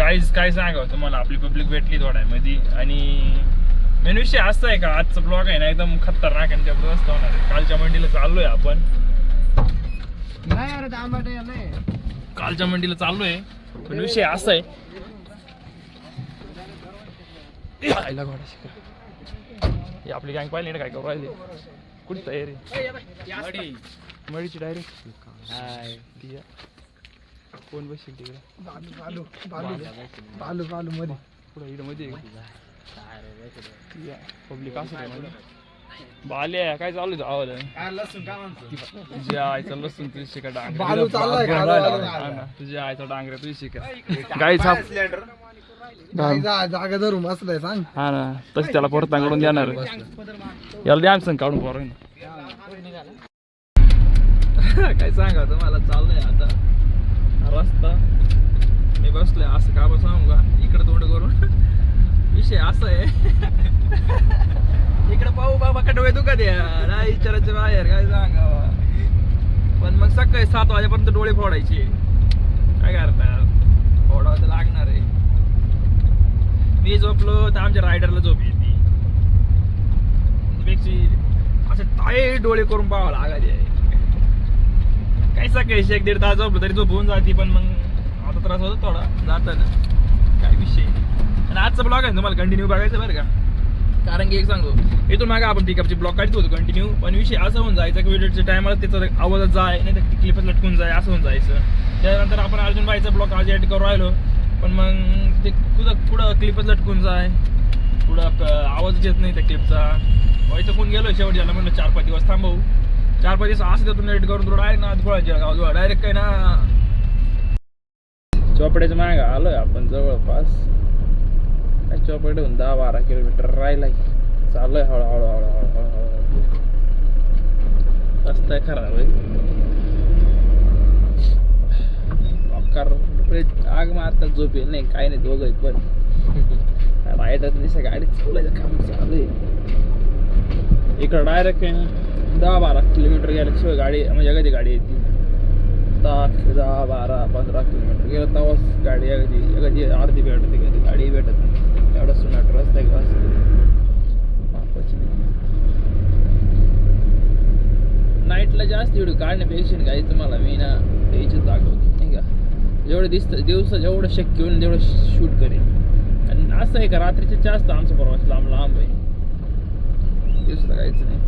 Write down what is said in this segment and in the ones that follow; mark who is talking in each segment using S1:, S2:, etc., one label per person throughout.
S1: Guys काय सांगावं तुम्हाला, आपली पब्लिक भेटली थोड्या मध्ये. आणि मेन विषय असा आहे का आजचा ब्लॉग आहे ना एकदम खतरनाक आणि जबरदस्त होणार आहे. कालच्या मंडीला चाललोय आपण, कालच्या मंडीला चाललोय. पण विषय असा आहे आपली गँग पाहिली ना काय करू राहिली, कुठे तयारी मडीची डायरेक्ट. कोण बसेल तिकडे मध्ये पब्लिक असं बाल्या काय चालू तुझ्या आईचा लसूण तुझी शिका डांगर, तुझ्या आईचा डांगऱ्या तुझी शिका गाई छाप
S2: जागा धरून बसलाय सांग.
S1: हा ना, तशी त्याला परत काढून देणार. याला द्या सांग काढून पोरं काय सांगा तुम्हाला. चाललंय आता रस्ता, मी बसलोय असं का सांगू का, इकडे तोंड करून. विषय असा आहे इकडे पाहू बाबा कडवे तू कधी नाही विचारायचं बाहेर काय सांगावा. पण मग सकाळी 7 वाजेपर्यंत डोळे फोडायचे, काय करतात, फोडावं तर लागणार आहे. मी झोपलो तर आमच्या रायडरला झोप येते, असे टाळे डोळे करून पाहावं लागायचे. काही सकाळी 1-1.5 तास झोपलो तरी झोप होऊन जाते. पण मग आता त्रास होतो थोडा जाताना, काय विषय. आणि आजचा ब्लॉग आहे तुम्हाला कंटिन्यू बघायचं बरं का, कारण की एक सांगतो, इथून मागे आपण पिकअपची ब्लॉग काढत होतो कंटिन्यू. पण विषय असं होऊन जायचा की व्हिडिओच्या टायमाला त्याचा आवाजात जाय, नाही तर क्लिपच लटकून जाय, असं होऊन जायचं. त्यानंतर आपण अर्जुन भाईचा ब्लॉग आज एडिट करू राहिलो, पण मग ते पुढं क्लिपच लटकून जाय, पुढं आवाजच येत नाही त्या क्लिपचा. व्हायचं कोण गेलो शेवट झाला म्हणलं 4-5 दिवस थांबवू. 4-5 दिवस असं त्यातून एडिट करून तुला डायरेक्ट ना गोळाच्या गाव डायरेक्ट काय ना चोपड्याच्या मागे आलोय आपण जवळपास. काय चोपड्याहून 10-12 किलोमीटर राहिलाय. चाललोय हळूहळू हळूहळू. रस्ता खराब आहे, आग मारतात, झोप येईल नाही काय नाही दोघं. पण रायडर दिसत गाडी चालवायचं काम चालू आहे. इकडं डायरेक्ट 10-12 किलोमीटर गेल्याशिवाय गाडी म्हणजे अगदी गाडी येते. 10-12-15 किलोमीटर गेलं तेव्हाच गाडी अगदी अर्धी भेटते, कधी गाडी भेटत नाही. एवढा सुनाट रस्ता आहे का नाईटला जास्त व्हिडिओ काढण्यापेक्षा काही तुम्हाला मी ना यायचं दाखवतो नाही का. जेवढं दिसतं दिवसा जेवढं शक्य होईल तेवढं शूट करेन. आणि असं आहे का रात्रीच्या जास्त आमचा प्रवास लांब आहे, दिवसाला काहीच नाही.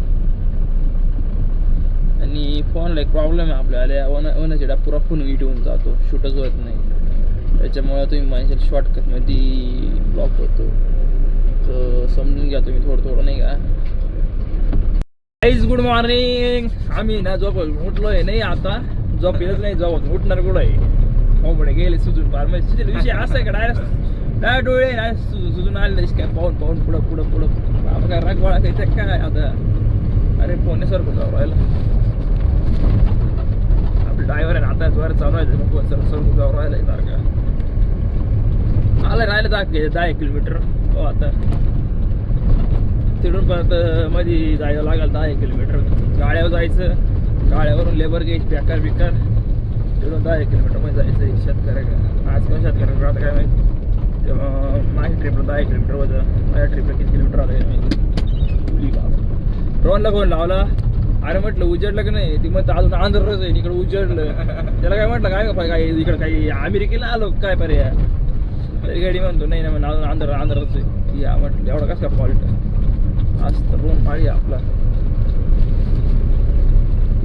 S1: आणि फोनला एक प्रॉब्लेम आहे आपल्याला, ओनाचेडा पुरा फोन हीट होऊन जातो, शूटच होत नाही. त्याच्यामुळे तुम्ही म्हणजे शॉर्टकटमध्ये ब्लॉक होतो, तर समजून घ्या तुम्ही थोडं नाही का. Good morning. आम्ही ना झोप उठलोय नाही, आता झोप येत नाही, झोप उठणार कुठं आहे. मोबडे गेले सुजून फार म्हणजे विषय असा आहे का डायरेक्ट डोळे सुजून आले काय पाहून पुढं बाबा काय राग गोळा खायचं काय आता. अरे फोन सारखं जाऊ राहिला आपलं ड्रायव्हर आहे ना, आता जोर चालू आहे सरकून जाऊ राहिला सारखा. आलं राहिलं 10 किलोमीटर. हो आता तिथून परत मध्ये जायला लागेल 10 किलोमीटर. गाड्यावर जायचं, गाड्यावरून लेबर घ्यायची पॅकर बिकर, तिथून 10 किलोमीटर मध्ये जायचं. शेतकऱ्या आज कोण शेतकऱ्यांकडे आता काय माहिती. तेव्हा माझ्या ट्रिपला 10 किलोमीटर होतं, माझ्या ट्रिपला किती किलोमीटर आलं रोहनला फोन लावला. अरे म्हटलं उजेडलं की नाही, ती म्हणतं अजून आंध्रच आहे, इकडं उजेडलं. त्याला काय म्हटलं काय काय इकडं काही अमेरिकेला आलो काय पर्याय. तरी गाडी म्हणतो नाही ना म्हणून अजून आंध्रच आहे. या म्हटलं एवढा कसं काय फॉल्ट आज तर रोहन पाळी आपला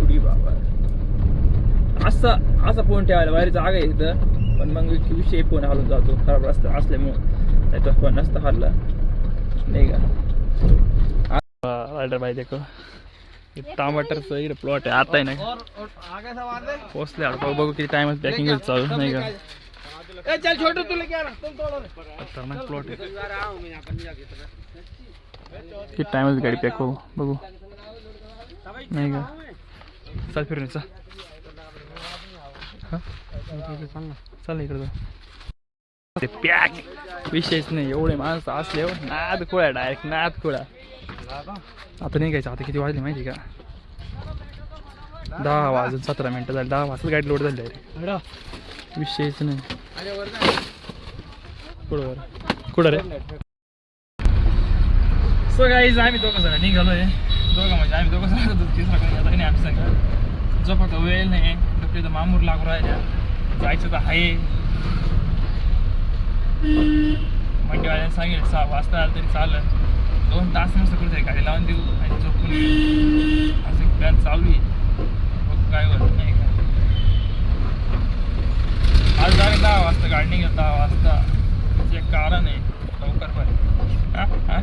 S1: उडी बाबा. असा फोन ठेवायला बाहेर जागा आहे इथं. पण मग विषय फोन हलून जातो खराब रस्ता असल्यामुळं, नाही तर फोन नसता हल्ला नाही का. रायडर भाई देखो टमाटरचं इकडे प्लॉट आहे. आता आहे ना पोचले बघू किती टाइम पॅकिंग चालू नाही का. खतरनाक प्लॉट आहे. किती टाइम गाडी पॅक हो बघू नाही का. चल फिरून चल चल इकडं ते पॅक विषयच नाही. एवढे माणसं असले नाद खोळ्या डायरेक्ट नाद खोळ्या. आता निघायचं. आता किती वाजले माहिती का, 10 वाजून 17 मिनिटं झाली. 10 वाजता गाडी लोड झाली आहे, विषयच नाही. कुठं रे? सो गाईज आम्ही दोघं जण निघालोय. दोघं म्हणजे आम्ही दोघं जण तिसरा कोणी आता नाही आम्ही सांगा. जो फक्त वेळ नाही डोक्यात तर मामूर लागू राहिल्या. जायचं तर आहे. मंडीवाल्याने सांगेल 6 वाजता आलं तरी चालेल. 2 तास मस्त कुठे गाडी लावून देऊ आणि झोपून येऊ असं प्लॅन चालू आहे. बघ काय होत नाही का. आज आम्ही 10 वाजता गाडी निघेल. 10 वाजता त्याचे एक कारण आहे लवकर भर. हां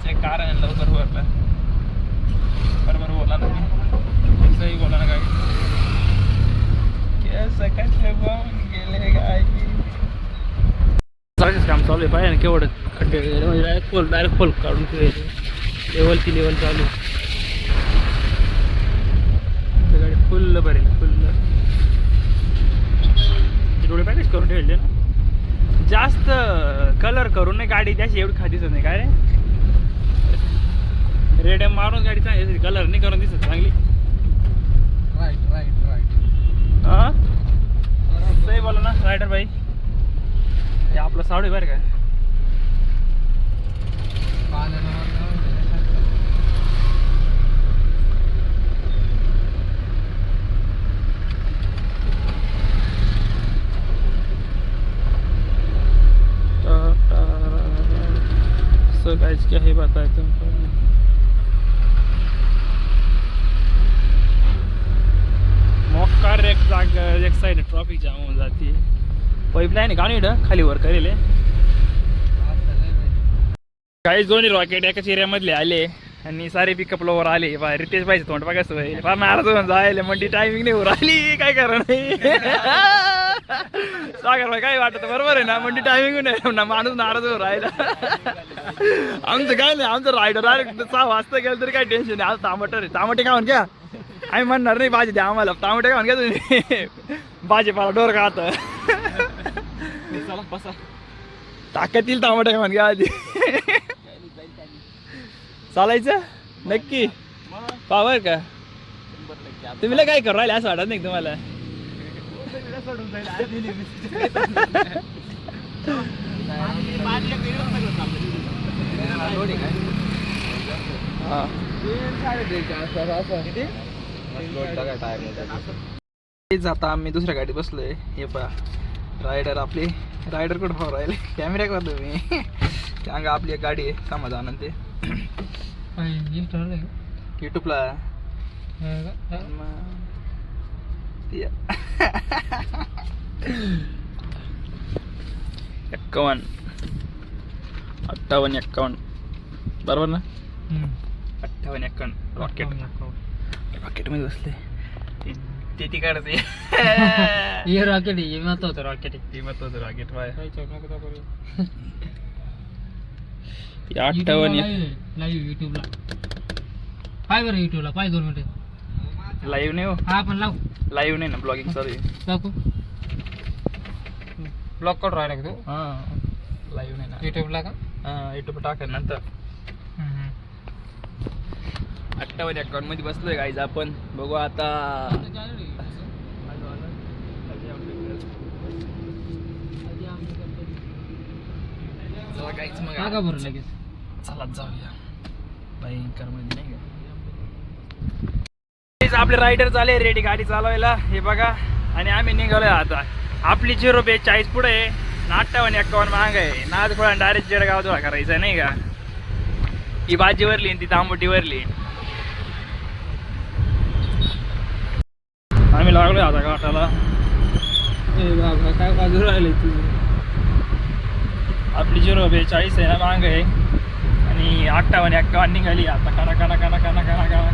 S1: एक कारण आहे लवकर भरलं. बरोबर बोला ना मी. सही बोला ना गाडी. कसं काय गेले गाडी. काम चालू आहे पाहिजे ना केवढं खड्डे म्हणजे डायरेक्ट खोल काढून लेवल चालू आहे. गाडी फुल भरेल फुल. डोळे पॅकेज करून ठेवले ना. जास्त कलर करून नाही गाडी त्याची एवढी खात दिसत नाही काय रे. रेड मारून गाडी चांगली कलर नाही करून दिसत चांगली. राईट हां सही बोला ना रायडर भाई. हे आपलं सावडे बरं का. सो गाइस क्या ही बताए तुमको. मोकार एक जाग एक साइड ट्रॉफिक जाम होऊन जाते. पाईपलाईन आहे का नाही खाली वर करेल. काही दोन्ही रॉकेट एकाच एरियामधले आले आणि सारे पिकअप वर आले. रितेश भाईचे तोंड बघायचं होईल फार नाराज होऊन जायला. म्हणजे टायमिंग नाही राहिली काय करा नाही. सागर भाई काय वाटत बरोबर आहे ना. म्हणजे टायमिंग नाही ना माणूस नाराज होऊन राहिला. आमचं काय नाही आमचं रायडर डायरेक्ट 6 वाजता गेलं तरी काय टेन्शन नाही. आज तांबटर आहे. तांबटे खाऊन घ्या आम्ही म्हणणार नाही भाजी द्या आम्हाला. तांबटे खाऊन घ्या तुम्ही. भाजीपाला डोर का आता बसा ताकद येईल. तांबटे खाऊन घ्या आधी. चालायचं नक्की पावर का. तुम्ही काय करू राहिले असं वाटत नाही तुम्हाला. आता आम्ही दुसऱ्या गाडीत बसलोय. हे पहा रायडर आपली. रायडर कुठं भाऊ राहिले कॅमेरा का तुम्ही. सांगा आपली एक गाडी आहे समाधान ते युट्यूबला 51 58 51 बरोबर ना. 58 51 रॉकेट मध्ये बसले ते तिकडच
S2: हे रॉकेट आहे. महत्वाचं रॉकेट आहे.
S1: ते महत्वाचं रॉकेट वाय
S2: 58 लाईव्ह युट्यूबला पाय बरं. युट्यूबला पाय 2 मिनिटं
S1: लाईव्ह नाही हो.
S2: हा पण लाव.
S1: लाईव्ह नाही ना ब्लॉगिंग चालू आहे.
S2: दाखव ब्लॉग करून राहिला का तू.
S1: हां लाईव्ह नाही ना
S2: युट्यूबला का.
S1: हां युट्यूब टाकेल नंतर. 58 51 मध्ये बसलोय गाईज आपण. बघू आता
S2: का बरं लगेच
S1: चालत जाऊया भयंकर मध्ये नाही का. आपले रायडर चाले रेडी गाडी चालवायला. हे बघा आणि आम्ही निघालोय आता. आपली 042 पुढे आहे. 58 51 माग आहे. नादखोळा डायरेक्ट जळगाव जवळ करायचं नाही का. ही भाजीवरली ती तांबटीवरली. आम्ही लागलोय आता घाटाला.
S2: काय बाजू राहिले तू.
S1: आपली 042 आहे ना मांग आहे आणि 58 51 निघाली आता. काना काना काना काना काना काना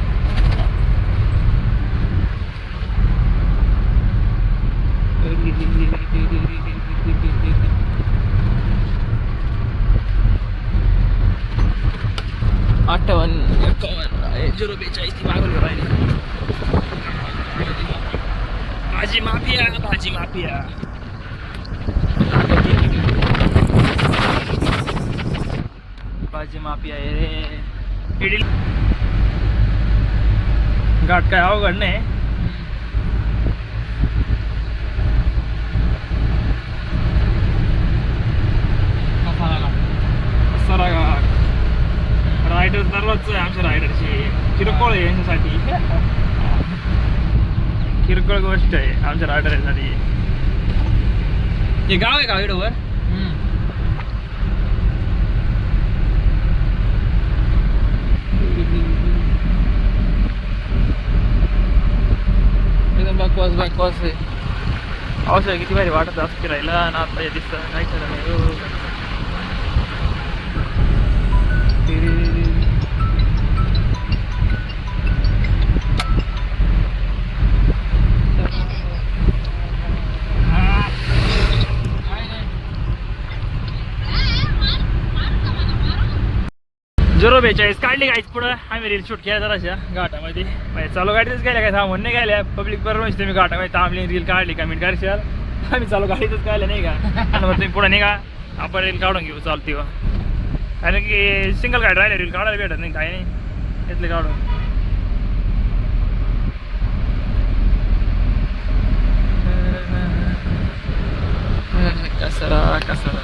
S1: 042 ती मागवली राहिली. भाजी माफिया भाजी माफिया. भाजी माफिया आहे रे. घाट काय अवघड नाही. रोजचं आहे आमच्या रायडरची किरकोळ आहे यांच्यासाठी किरकोळ गोष्ट आहे आमच्या रायडरसाठी. हे गाव आहे का इडोवर?
S2: एकदम बकवास आहे.
S1: पावसाळ्यात किती भारी वाटत असं फिरायला आणि आता या दिसतं काय खरं नाही. झिरो 42 काढली गाईच पुढं आम्ही रील शूट केला जराशा घाटामध्ये. चालू गाडीतच गेल्या काय थांबून नाही गेल्या. पब्लिक बरोबर तुम्ही घाटामध्ये थांबली रील काढली कमेंट करशाल. आम्ही चालू गाडीतच काढल्या नाही का आणि मग तुम्ही पुढे नाही का आपण रील काढून घेऊ चालू तेव्हा. कारण की सिंगल गाडी राहिल्या रील काढायला भेटत नाही काही नाही घेतले काढून. कसरा कसरा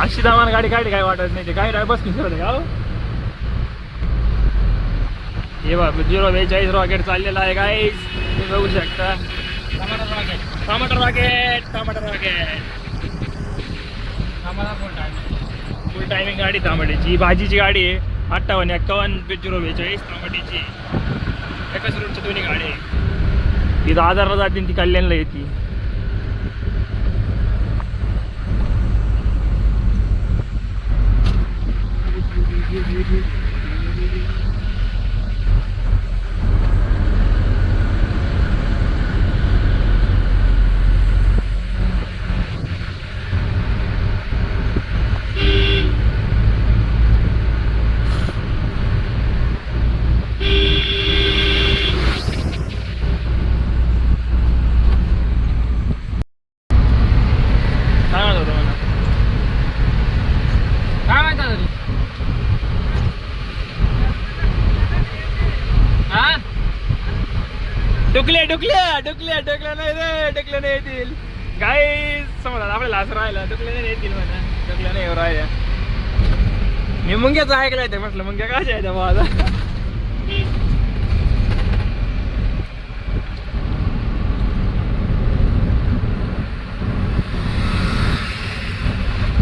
S1: अशी दामान गाडी काढली काय वाटत नाही. ते काय नाही बस किती का हे बाबा 042 रॉकेट चाललेला आहे गाईज तुम्ही बघू शकता. टमाटर रॉकेट फुल टायमिंग गाडी तांबड्याची भाजीची गाडी आहे. 58 51 042 तांबडीची एकाच रूटच्या दोन्ही गाडी आहे. ती 10,000ला जाते ती कल्याणला येते. डुकल्या नाही रे डुकल्या नाही येतील गाईज समजा आपल्याला असं राहिलं डुकल्या नाही येतील म्हणा. डुकल्या नाही राहिल्या. मी मुंग्याचं ऐकलं म्हटलं मुंग्या कशा आहे माझा